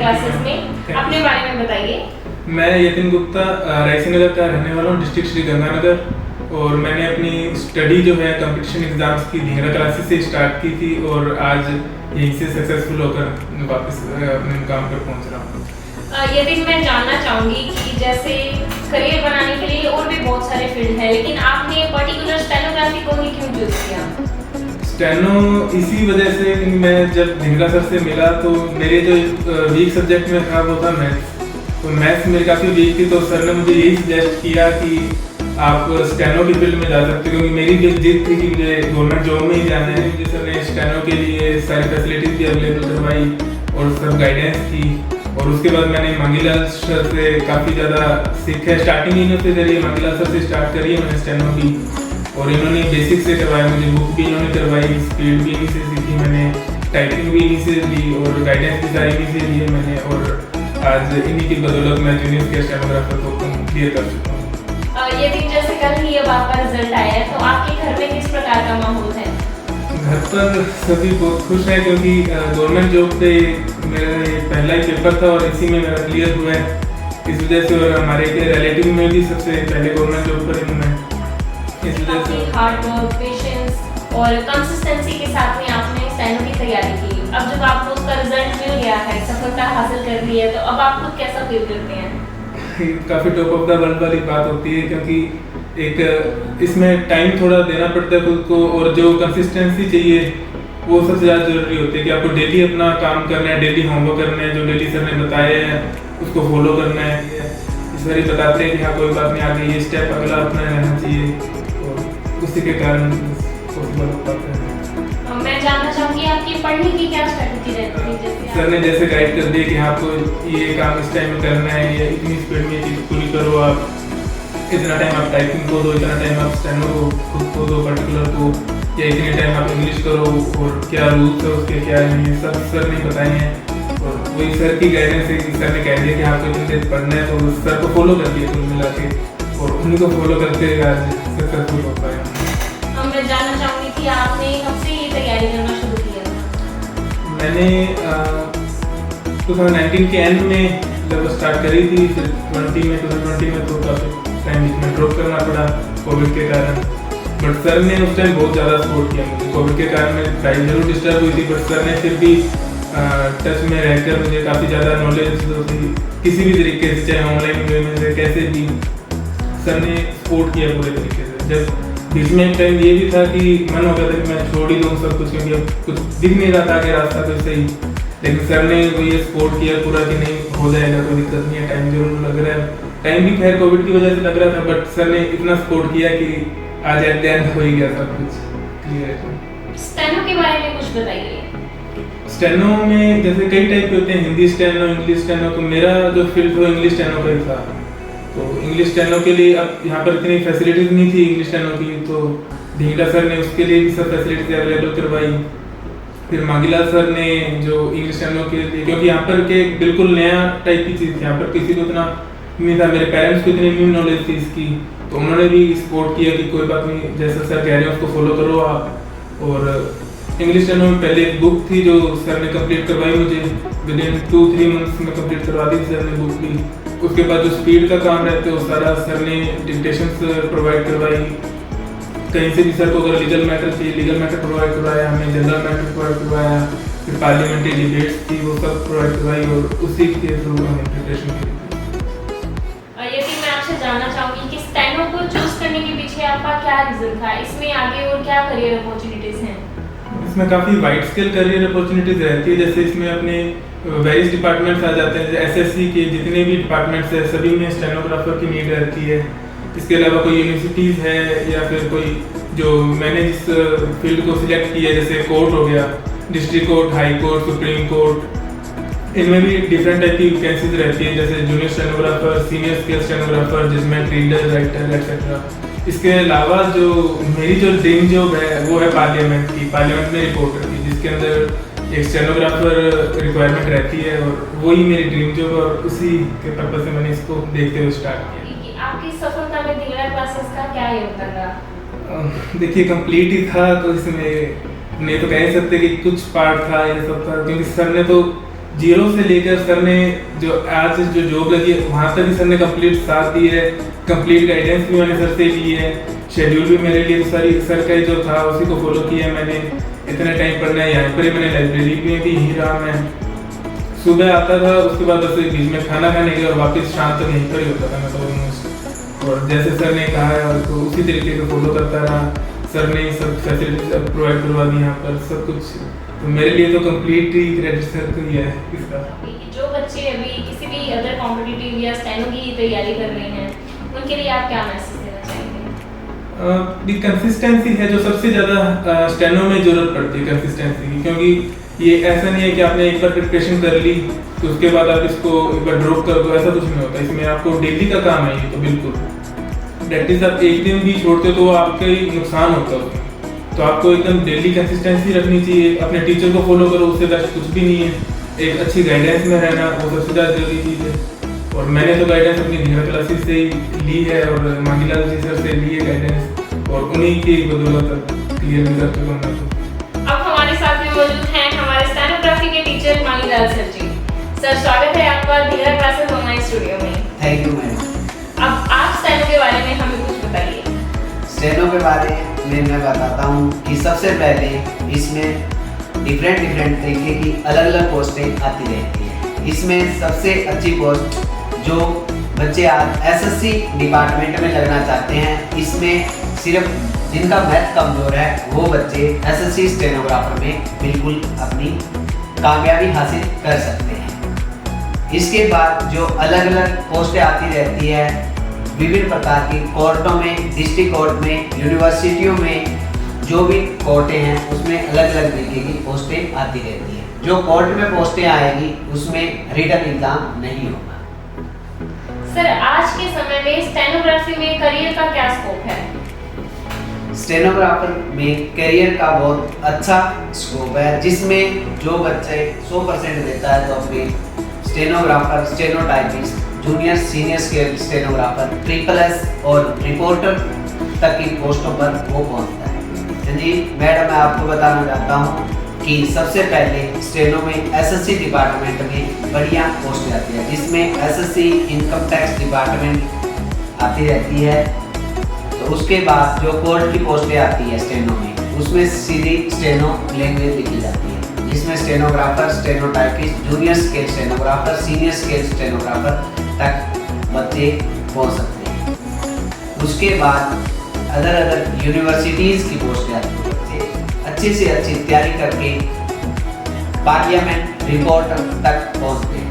Classes में। अपने बारे में बताइए। मैं यतिन गुप्ता रायसी नगर का रहने वाला हूँ, डिस्ट्रिक्ट श्री गंगानगर। और मैंने अपनी स्टडी जो है कंपटीशन एग्जाम्स की ढींगरा क्लासेस से स्टार्ट की थी और आज यहीं से सक्सेसफुल होकर वापस अपने मुकाम पर पहुँच रहा हूँ। यतिन, मैं जानना चाहूँगी कि जैसे करियर बनाने के लिए और भी बहुत सारे फील्ड हैं, लेकिन आपने पर्टिकुलर स्टेनोग्राफी को ही क्यों चूज किया? स्टेनो इसी वजह से कि मैं जब ढींगरा सर से मिला तो मेरे जो वीक सब्जेक्ट में था वो था मैथ्स। तो मैथ्स मेरी काफ़ी वीक थी, तो सर ने मुझे यही सजेस्ट किया कि आप स्टेनो की फील्ड में जा सकते हो, क्योंकि मेरी भी जिद थी कि मुझे गवर्नमेंट जॉब में ही जाना है। मुझे सर ने स्टेनो के लिए सारी फैसिलिटीज़ भी अवेलेबल करवाई और सब गाइडेंस की। और उसके बाद मैंने मांगीलाल सर से काफ़ी ज़्यादा सीखा है। स्टार्टिंग इन्होंने से करी है, मांगीलाल सर से स्टार्ट करी है मैंने स्टेनो की, और इन्होंने बेसिक से करवाया मुझे। बुक भी इन्होंने करवाई, स्पीड भी इन्हीं से सीखी मैंने, टाइपिंग भी इन्हीं से ली और गाइडेंस भी सारी इन्हीं से ली है मैंने। और आज इन्हीं की बदौलत मैं जूनियर के स्टेनोग्राफर को क्लियर कर चुका हूँ। ये दिन जैसे कल ही अब आपका रिजल्ट आया है, तो आपके घर में किस प्रकार का माहौल है? घर पर सभी बहुत खुश हैं, क्योंकि गवर्नमेंट जॉब पे मेरा ये पहला ही पेपर था और इसी में मेरा क्लियर हुआ है। इस वजह से, और हमारे के रिलेटिव में भी सबसे पहले गवर्नमेंट जॉब पर हूँ मैं, इस वजह से। हार्ड वर्क, पेशेंस और कंसिस्टेंसी के साथ में आपने स्टेनो की तैयारी की। अब जब आपको उसका रिजल्ट मिल गया है, सफलता हासिल कर ली है, तो अब आप खुद कैसा फील करते हैं? काफ़ी टॉप ऑफ द वर्ल्ड वाली बात होती है, क्योंकि एक इसमें टाइम थोड़ा देना पड़ता है खुद को, और जो कंसिस्टेंसी चाहिए वो सबसे ज़्यादा ज़रूरी होती है कि आपको डेली अपना काम करना है, डेली होमवर्क करना है, जो डेली सर ने बताया है उसको फॉलो करना है। इस बार बताते हैं कि हाँ कोई बात नहीं, आगे ये स्टेप अगला अपना रहना चाहिए, और उसी के कारण पॉसिबल हो पाता है। मैं जानना चाहूँगी आपकी पढ़ने की क्या स्ट्रेटजी रहती है? सर ने जैसे गाइड कर दिया कि आपको ये काम इस टाइम में करना है, या इतनी स्पीड में ये चीज़ पूरी करो, आप इतना टाइम आप टाइपिंग को दो, इतना टाइम आप स्टेनो को खुद को दो पर्टिकुलर को, या इतने टाइम आप इंग्लिश करो, और क्या रूल्स है उसके क्या है, ये सब सर ने बताए हैं। और वही सर की गाइडेंस है कि सर ने कह दिया कि आपको इतनी देर पढ़ना है, तो सर को फॉलो कर दिया कुल मिला के, और उन्हीं को फॉलो करते आज सक्सेसफुल हो पाया। मैं जानना चाहूँगी कि आपने कब से ये तैयारी करना शुरू किया था? मैंने 2019 के एंड में जब स्टार्ट करी थी, फिर 2020 में तो काफ़ी टाइम इसमें ड्रॉप करना पड़ा कोविड के कारण। बट सर ने उस टाइम बहुत ज़्यादा सपोर्ट किया मुझे। कोविड के कारण मेरी पढ़ाई जरूर डिस्टर्ब हुई थी, बट सर ने फिर भी टच में रहकर मुझे काफ़ी ज़्यादा नॉलेज होती किसी भी तरीके से, चाहे ऑनलाइन वे में से कैसे भी, सर ने सपोर्ट किया पूरे तरीके से। जब बीच में एक टाइम ये भी था कि मन हो गया था कि मैं छोड़ ही दूँ सब कुछ, क्योंकि अब कुछ दिख नहीं रहा था आगे रास्ता कोई सही, लेकिन सर ने वो ये सपोर्ट किया पूरा कि नहीं हो जाएगा, कोई दिक्कत नहीं है, टाइम जरूर लग रहा है। टाइम भी खैर कोविड की वजह से लग रहा था, बट सर ने इतना सपोर्ट किया कि आज एट द एंड हो ही गया सब कुछ क्लियर है। स्टेनो के बारे में कुछ बताइए। स्टेनो में जैसे कई टाइप के होते हैं, हिंदी स्टेनो, इंग्लिश स्टेनो। तो मेरा जो फील्ड था इंग्लिश स्टेनो का ही था। तो इंग्लिश स्टेनो के लिए अब यहाँ पर इतनी फैसिलिटीज़ नहीं थी इंग्लिश स्टेनो की, तो ढींगरा सर ने उसके लिए भी सब फैसिलिटीज अवेलेबल करवाई। फिर मांगीलाल सर ने जो इंग्लिश स्टेनो के लिए, क्योंकि यहाँ पर के बिल्कुल नया टाइप की चीज़ थी, यहाँ पर किसी को इतना नहीं था, मेरे पेरेंट्स को इतनी नहीं नॉलेज थी इसकी, तो उन्होंने भी सपोर्ट किया कि कोई बात नहीं, जैसा सर कह रहे हैं उसको फॉलो करो आप। और इंग्लिश स्टेनो में पहले एक बुक थी जो सर ने कंप्लीट करवाई मुझे, विद इन 2-3 मंथ्स में कंप्लीट करवा दी सर ने बुक भी। उसके बाद जो स्पीड का काम रहता है वो सारा सर ने डिक्टेशंस प्रोवाइड करवाई। कहीं से भी सर को अगर लीगल मैटर चाहिए, लीगल मैटर प्रोवाइड करवाया हमें, जनरल मैटर प्रोवाइड करवाया, फिर पार्लियामेंट्री डिबेट्स थी वो सब प्रोवाइड करवाई, और उसी के थ्रू हमें प्रिपरेशन की। ये भी मैं आपसे जानना चाहूँगी कि स्टेनो को चूज करने के पीछे आपका क्या रीजन था? इसमें आगे और क्या करियर अपॉर्चुनिटीज हैं? इसमें काफ़ी वाइड स्केल करियर अपॉर्चुनिटीज रहती है। जैसे इसमें अपने वेरियस डिपार्टमेंट्स आ जाते हैं, एसएससी के जितने भी डिपार्टमेंट्स हैं सभी में स्टेनोग्राफर की नीड रहती है। इसके अलावा कोई यूनिवर्सिटीज़ है या फिर कोई जो मैंने जिस फील्ड को सिलेक्ट किया, जैसे कोर्ट हो गया, district court, high court, supreme court, इनमें भी डिफरेंट टाइप की वैकेंसीज रहती है, जैसे junior stenographer, senior scale stenographer, judgement reader, writer etcetera. इसके अलावा जो मेरी जो ड्रीम जॉब है वो है पार्लियामेंट की, पार्लियामेंट में रिपोर्टर की, जिसके अंदर एक स्टेनोग्राफर रिक्वायरमेंट रहती है, और वही मेरी ड्रीम जॉब है, और उसी के पर्पज से मैंने इसको देखते हुए स्टार्ट किया। आपकी सफलता में ढींगरा क्लासेस का क्या योगदान रहा? देखिए कंप्लीट ही था, तो इसमें नहीं तो कह नहीं सकते कि कुछ पार्ट था ये सब था, क्योंकि सर ने तो जीरो से लेकर सर ने जो आज जो जॉब लगी है वहाँ तक भी सर ने कंप्लीट साथ दी है, कंप्लीट गाइडेंस भी मैंने सर से ली है, शेड्यूल भी मेरे लिए सारी सर का जो था उसी को फॉलो किया है मैंने। इतने टाइम पढ़ना है यहाँ पर ही, मैंने लाइब्रेरी में भी यहीं रहा, मैं सुबह आता था, उसके बाद बस बीच में खाना खाने के और वापस शाम तक यहीं पर ही होता था मैं तो ऑलमोस्ट। और जैसे सर ने कहा है तो उसी तरीके से फॉलो करता रहा, सर ने सब फैसिलिटीज प्रोवाइड करवा दी यहाँ पर सब कुछ, तो मेरे लिए तो कंप्लीट ही क्रेडिट सर को ही है इसका। जो बच्चे अभी किसी भी अदर कॉम्पिटिटिव या स्टेनो की तैयारी कर रहे हैं उनके लिए आप क्या मैसेज देना चाहेंगे? कंसिस्टेंसी है जो सबसे ज़्यादा स्टेनो में ज़रूरत पड़ती है, कंसिस्टेंसी की, क्योंकि ये ऐसा नहीं है कि आपने एक बार प्रिपरेशन कर ली तो उसके बाद आप इसको एक बार ड्रॉप कर दो, ऐसा कुछ नहीं होता। इसमें आपको डेली का काम है ये तो बिल्कुल। प्रैक्टिस आप एक दिन भी छोड़ते हो तो आपका ही नुकसान होता है उसमें, तो आपको एकदम डेली कंसिस्टेंसी रखनी चाहिए, अपने टीचर को फॉलो करो, उससे बेस्ट कुछ भी नहीं है। एक अच्छी गाइडेंस में रहना वो सबसे ज़्यादा जरूरी चीज़ है, और मैंने तो गाइडेंस अपनी धीरा क्लासेस से ही ली है और मांगीलाल जी सर से ली है गाइडेंस, और उन्हीं की बदौलत क्लियर कर चुका मैं तो। अब हमारे साथ में मौजूद हैं हमारे स्टेनोग्राफी के टीचर मांगीलाल सर जी। सर स्वागत है आपका धीरा क्लासेस ऑनलाइन स्टूडियो में। Thank you madam. अब आप स्टेनो के बारे में हमें कुछ बताइए। स्टेनो के बारे में मैं बताता हूँ कि सबसे पहले इसमें डिफरेंट तरीके की अलग अलग पोस्टें आती रहती हैं। इसमें सबसे अच्छी पोस्ट जो बच्चे आज एसएससी डिपार्टमेंट में लगना चाहते हैं, इसमें सिर्फ जिनका मैथ कमजोर है वो बच्चे एसएससी स्टेनोग्राफर में बिल्कुल अपनी कामयाबी हासिल कर सकते हैं। इसके बाद जो अलग अलग पोस्टें आती रहती है विभिन्न प्रकार की कोर्टों में, डिस्ट्रिक्ट कोर्ट में, यूनिवर्सिटियों में, जो भी कोर्टें हैं उसमें अलग अलग तरीके की पोस्टें आती रहती हैं। जो कोर्ट में पोस्टें आएगी उसमें रिटन एग्जाम नहीं होगा। सर आज के समय में स्टेनोग्राफी में करियर का क्या स्कोप है? स्टेनोग्राफर में करियर का बहुत अच्छा स्कोप है, जिसमें जो बच्चे 100% देता है तो अपने stenographer, stenotypist, junior senior scale stenographer, SSS और रिपोर्टर तक की पोस्टों पर वो पहुंचता है। जी मैडम, मैं आपको बताना चाहता हूँ कि सबसे पहले स्टेनो में एसएससी डिपार्टमेंट में बढ़िया पोस्ट आती है, जिसमें एसएससी इनकम टैक्स डिपार्टमेंट आती रहती है। तो उसके बाद जो कोर्ट की पोस्टें आती है स्टेनो में, उसमें सीधी स्टेनो लैंग्वेज लिखी जाती है, जिसमें stenographer, stenotypist, junior scale stenographer, senior scale stenographer तक बच्चे पहुंच सकते हैं। उसके बाद अदर यूनिवर्सिटीज़ की पोस्टें आती है, बच्चे अच्छी से अच्छी तैयारी करके पार्लियामेंट रिपोर्टर तक पहुंचते हैं।